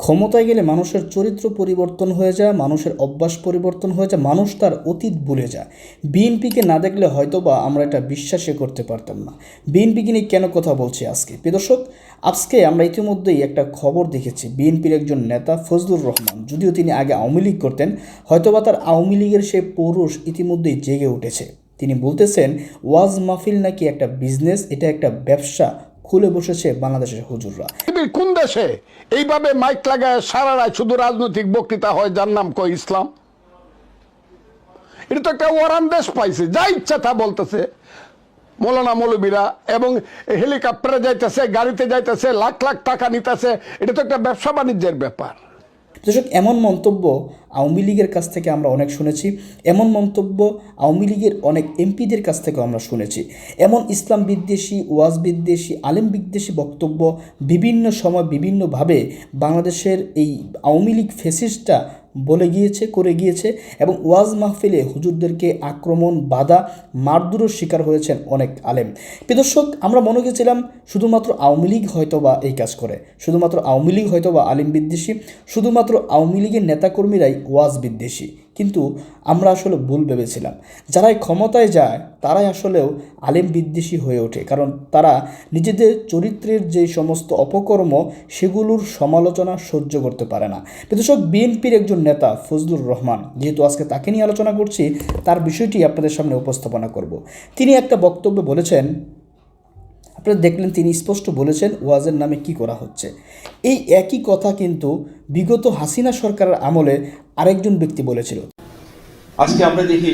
ক্ষমতায় গেলে মানুষের চরিত্র পরিবর্তন হয়ে যায়, মানুষের অভ্যাস পরিবর্তন হয়ে যায়, মানুষ তার অতীত ভুলে যায়। বিএনপিকে না দেখলে হয়তোবা আমরা এটা বিশ্বাসই করতে পারতাম না। বিএনপিকে নিয়ে কেন কথা বলছি আজকে প্রিয় দর্শক, আজকে আমরা ইতিমধ্যেই একটা খবর দেখেছি। বিএনপির একজন নেতা ফজলুর রহমান, যদিও তিনি আগে আওয়ামী লীগ করতেন, হয়তোবা তার আওয়ামী লীগের সেই পৌরুষ ইতিমধ্যেই জেগে উঠেছে। তিনি বলতেছেন ওয়াজ মাহফিল নাকি একটা বিজনেস, এটা একটা ব্যবসা খুলে বসেছে বাংলাদেশের হুজুররা। কোন দেশে এইভাবে মাইক লাগায় সারা রাত শুধু রাজনৈতিক বক্তৃতা হয় যার নাম কয় ইসলাম? এটা তো একটা ওয়ারান দেশ পাইছে, যা ইচ্ছা তা বলতেছে মৌলানা মৌলবীরা, এবং হেলিকপ্টারে যাইতেছে, গাড়িতে যাইতেছে, লাখ লাখ টাকা নিতেছে। এটা তো একটা ব্যবসা বাণিজ্যের ব্যাপার। দর্শক, এমন মন্তব্য আওয়ামী লীগের কাছ থেকে আমরা অনেক শুনেছি, এমন মন্তব্য আওয়ামী লীগের অনেক এমপিদের কাছ থেকেও আমরা শুনেছি। এমন ইসলাম বিদ্বেষী, ওয়াজ বিদ্বেষী, আলেম বিদ্বেষী বক্তব্য বিভিন্ন সময় বিভিন্নভাবে বাংলাদেশের এই আওয়ামী লীগ ফ্যাসিস্টটা বলে গিয়েছে, করে গিয়েছে, এবং ওয়াজ মাহফিলে হুজুরদেরকে আক্রমণ, বাধা, মারধরের শিকার হয়েছেন অনেক আলেম। প্রিয় দর্শক, আমরা মনে করেছিলাম শুধুমাত্র আওয়ামী লীগ হয়তোবা এই কাজ করে, শুধুমাত্র আওয়ামী লীগ হয়তোবা আলেম বিদ্বেষী, শুধুমাত্র আওয়ামী লীগের নেতাকর্মীরাই ওয়াজ বিদ্বেষী। কিন্তু আমরা আসলে ভুল ভেবেছিলাম। যারাই ক্ষমতায় যায় তারাই আসলেও আলেম বিদ্বেষী হয়ে ওঠে, কারণ তারা নিজেদের চরিত্রের যে সমস্ত অপকর্ম সেগুলোর সমালোচনা সহ্য করতে পারে না। দর্শক, বিএনপির একজন নেতা ফজলুর রহমান, যেহেতু আজকে তাকে নিয়ে আলোচনা করছি, তার বিষয়টি আপনাদের সামনে উপস্থাপনা করব। তিনি একটা বক্তব্যে বলেছেন, আপনারা দেখলেন, তিনি স্পষ্ট বলেছেন ওয়াজের নামে কি করা হচ্ছে। এই একই কথা কিন্তু বিগত হাসিনা সরকারের আমলে আরেকজন ব্যক্তি বলেছিল। আজকে আমরা দেখি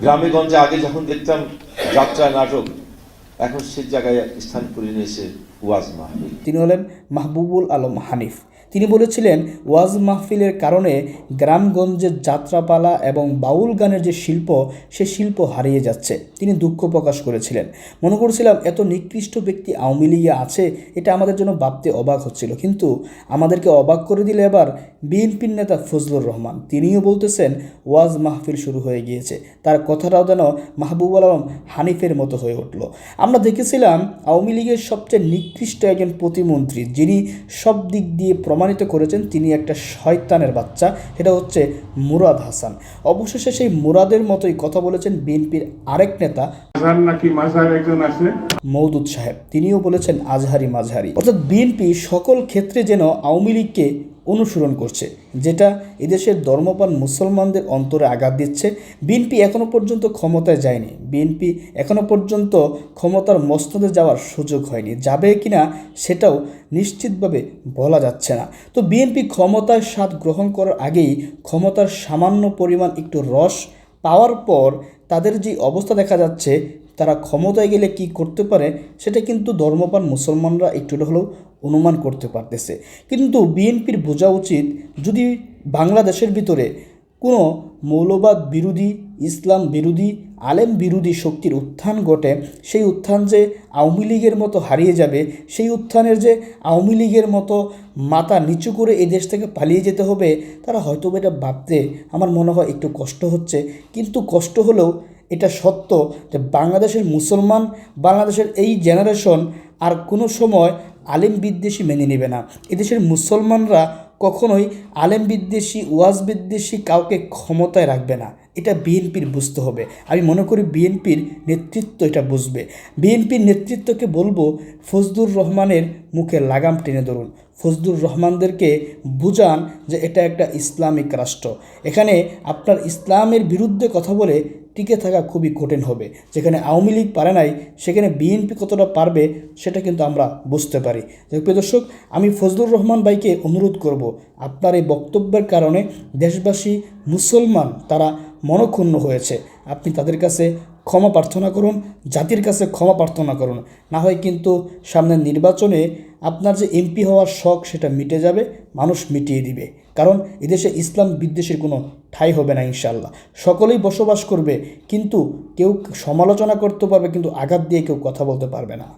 গ্রামে গঞ্জে আগে যখন দেখতাম যাত্রা নাটক, এখন সে জায়গায় স্থান করে নিয়েছে ওয়াজ মাহফিল। তিনি হলেন মাহবুবুল আলম হানিফ। তিনি বলেছিলেন ওয়াজ মাহফিলের কারণে গ্রামগঞ্জের যাত্রাপালা এবং বাউল গানের যে শিল্প, সে শিল্প হারিয়ে যাচ্ছে। তিনি দুঃখ প্রকাশ করেছিলেন। মনে করছিলাম এত নিকৃষ্ট ব্যক্তি আওয়ামী লীগে আছে, এটা আমাদের জন্য ভাবতে অবাক হচ্ছিল। কিন্তু আমাদেরকে অবাক করে দিলে এবার বিএনপির নেতা ফজলুর রহমান, তিনিও বলতেছেন ওয়াজ মাহফিল শুরু হয়ে গিয়েছে। তার কথাটাও যেন মাহবুবুল আলম হানিফের মতো হয়ে উঠল। আমরা দেখেছিলাম আওয়ামী লীগের সবচেয়ে নিকৃষ্ট একজন প্রতিমন্ত্রী, যিনি সব দিক দিয়ে প্রমাণিত করেছেন তিনি একটা শয়তানের বাচ্চা, সেটা হচ্ছে মুরাদ হাসান। অবশেষে সেই মুরাদের মতোই কথা বলেছেন বিএনপির আরেক নেতা মওদুদ সাহেব। তিনিও বলেছেন আজহারি মাঝহারি। অর্থাৎ বিএনপি সকল ক্ষেত্রে যেন আওয়ামী লীগকে অনুসরণ করছে, যেটা এদেশের ধর্মপ্রাণ মুসলমানদের অন্তরে আঘাত দিচ্ছে। বিএনপি এখনও পর্যন্ত ক্ষমতায় যায়নি, বিএনপি এখনও পর্যন্ত ক্ষমতার মসনদে যাওয়ার সুযোগ হয়নি, যাবে কিনা সেটাও নিশ্চিতভাবে বলা যাচ্ছে না। তো বিএনপি ক্ষমতার স্বাদ গ্রহণ করার আগেই ক্ষমতার সামান্য পরিমাণ একটু রস পাওয়ার পর তাদের যে অবস্থা দেখা যাচ্ছে, তারা ক্ষমতায় গেলে কি করতে পারে সেটা কিন্তু ধর্মপ্রাণ মুসলমানরা একটু হলেও অনুমান করতে পারতেছে। কিন্তু বিএনপির বোঝা উচিত, যদি বাংলাদেশের ভিতরে কোনো মৌলবাদ বিরোধী, ইসলাম বিরোধী, আলেম বিরোধী শক্তির উত্থান ঘটে, সেই উত্থান যে আওয়ামী লীগের মতো হারিয়ে যাবে, সেই উত্থানের যে আওয়ামী লীগের মতো মাথা নিচু করে এই দেশ থেকে পালিয়ে যেতে হবে, তারা হয়তো এটা ভাবতে আমার মনে হয় একটু কষ্ট হচ্ছে। কিন্তু কষ্ট হলেও এটা সত্য যে বাংলাদেশের মুসলমান, বাংলাদেশের এই জেনারেশন আর কোনো সময় আলেম বিদ্বেষী মেনে নেবে না। এদেশের মুসলমানরা কখনোই আলেম বিদ্বেষী, ওয়াজ বিদ্বেষী কাউকে ক্ষমতায় রাখবে না। এটা বিএনপির বুঝতে হবে। আমি মনে করি বিএনপির নেতৃত্ব এটা বুঝবে। বিএনপির নেতৃত্বকে বলবো, ফজলুর রহমানের মুখে লাগাম টেনে ধরুন, ফজলুর রহমানদেরকে বুঝান যে এটা একটা ইসলামিক রাষ্ট্র। এখানে আপনার ইসলামের বিরুদ্ধে কথা বলে টিকে থাকা খুবই কঠিন হবে। যেখানে আওয়ামী লীগ পারে নাই, সেখানে বিএনপি কতটা পারবে সেটা কিন্তু আমরা বুঝতে পারি। প্রিয় দর্শক, আমি ফজলুর রহমান ভাইকে অনুরোধ করব, আপনার এই বক্তব্যের কারণে দেশবাসী মুসলমান তারা মনক্ষুণ্ণ হয়েছে, আপনি তাদের কাছে ক্ষমা প্রার্থনা করুন, জাতির কাছে ক্ষমা প্রার্থনা করুন। না হয় কিন্তু সামনের নির্বাচনে আপনার যে এমপি হওয়ার শখ সেটা মিটে যাবে, মানুষ মিটিয়ে দিবে। কারণ এদেশে ইসলাম বিদ্বেষের কোনো ঠাঁই হবে না ইনশাল্লাহ। সকলেই বসবাস করবে, কিন্তু কেউ সমালোচনা করতে পারবে, কিন্তু আঘাত দিয়ে কেউ কথা বলতে পারবে না।